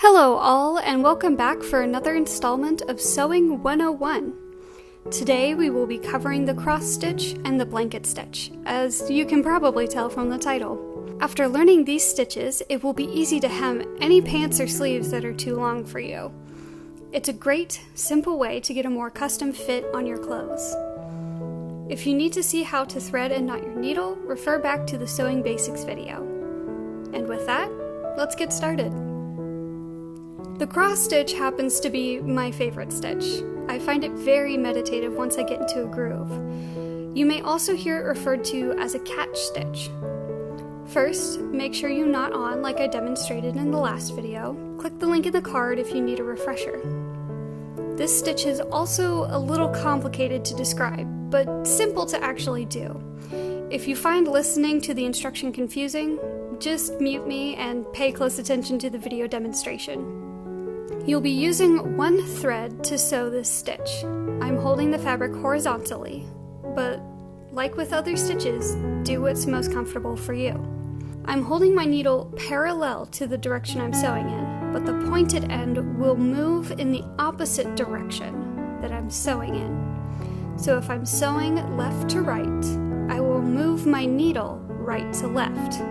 Hello all, and welcome back for another installment of Sewing 101. Today we will be covering the cross stitch and the blanket stitch, as you can probably tell from the title. After learning these stitches, it will be easy to hem any pants or sleeves that are too long for you. It's a great, simple way to get a more custom fit on your clothes. If you need to see how to thread and knot your needle, refer back to the Sewing Basics video. And with that, let's get started. The cross stitch happens to be my favorite stitch. I find it very meditative once I get into a groove. You may also hear it referred to as a catch stitch. First, make sure you knot on like I demonstrated in the last video. Click the link in the card if you need a refresher. This stitch is also a little complicated to describe, but simple to actually do. If you find listening to the instruction confusing, just mute me and pay close attention to the video demonstration. You'll be using one thread to sew this stitch. I'm holding the fabric horizontally, but like with other stitches, do what's most comfortable for you. I'm holding my needle parallel to the direction I'm sewing in, but the pointed end will move in the opposite direction that I'm sewing in. So if I'm sewing left to right, I will move my needle right to left.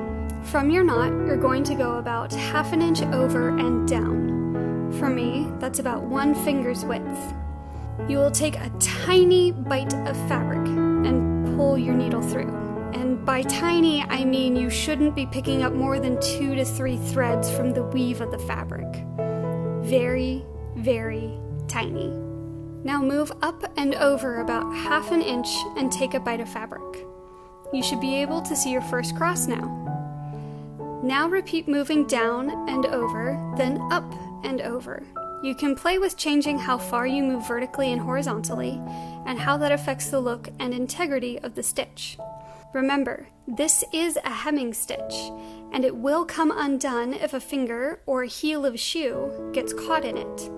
From your knot, you're going to go about ½ an inch over and down. For me, that's about 1 finger's width. You will take a tiny bite of fabric and pull your needle through. And by tiny, I mean you shouldn't be picking up more than 2 to 3 threads from the weave of the fabric. Very, very tiny. Now move up and over about ½ an inch and take a bite of fabric. You should be able to see your first cross now. Now repeat moving down and over, then up and over. You can play with changing how far you move vertically and horizontally, and how that affects the look and integrity of the stitch. Remember, this is a hemming stitch, and it will come undone if a finger or a heel of shoe gets caught in it.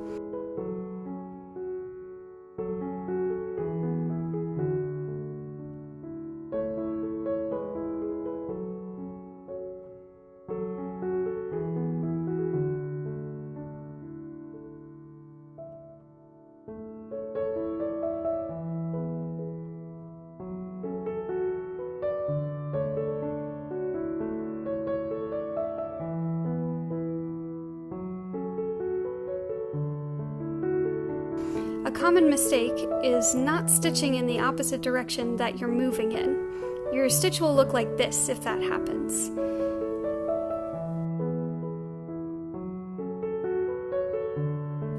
A common mistake is not stitching in the opposite direction that you're moving in. Your stitch will look like this if that happens.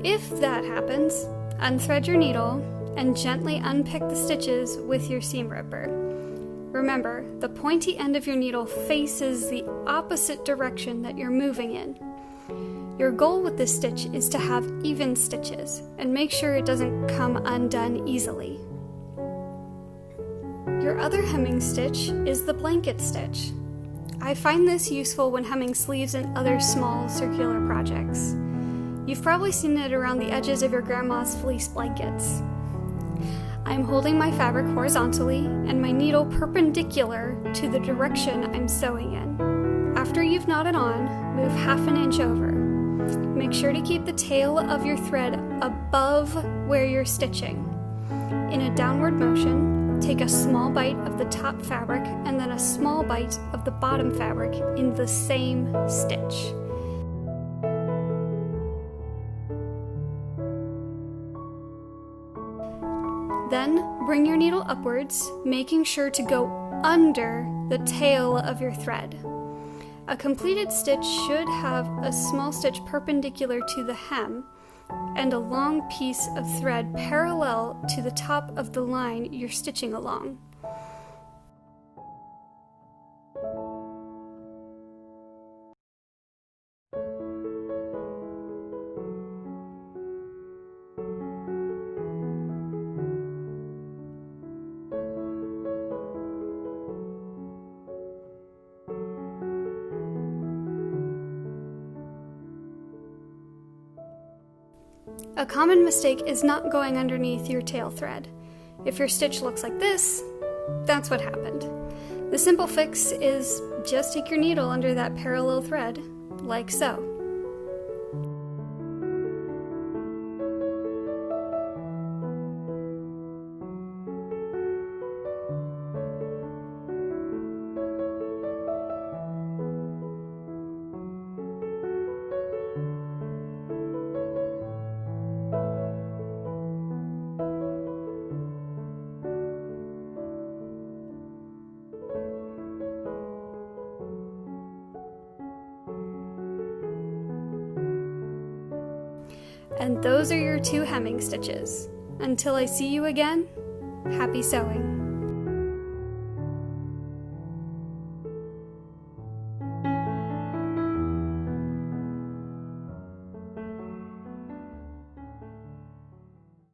If that happens, unthread your needle and gently unpick the stitches with your seam ripper. Remember, the pointy end of your needle faces the opposite direction that you're moving in. Your goal with this stitch is to have even stitches, and make sure it doesn't come undone easily. Your other hemming stitch is the blanket stitch. I find this useful when hemming sleeves and other small circular projects. You've probably seen it around the edges of your grandma's fleece blankets. I'm holding my fabric horizontally and my needle perpendicular to the direction I'm sewing in. After you've knotted on, move ½ an inch over. Make sure to keep the tail of your thread above where you're stitching. In a downward motion, take a small bite of the top fabric and then a small bite of the bottom fabric in the same stitch. Then bring your needle upwards, making sure to go under the tail of your thread. A completed stitch should have a small stitch perpendicular to the hem and a long piece of thread parallel to the top of the line you're stitching along. A common mistake is not going underneath your tail thread. If your stitch looks like this, that's what happened. The simple fix is just take your needle under that parallel thread, like so. And those are your 2 hemming stitches. Until I see you again, happy sewing!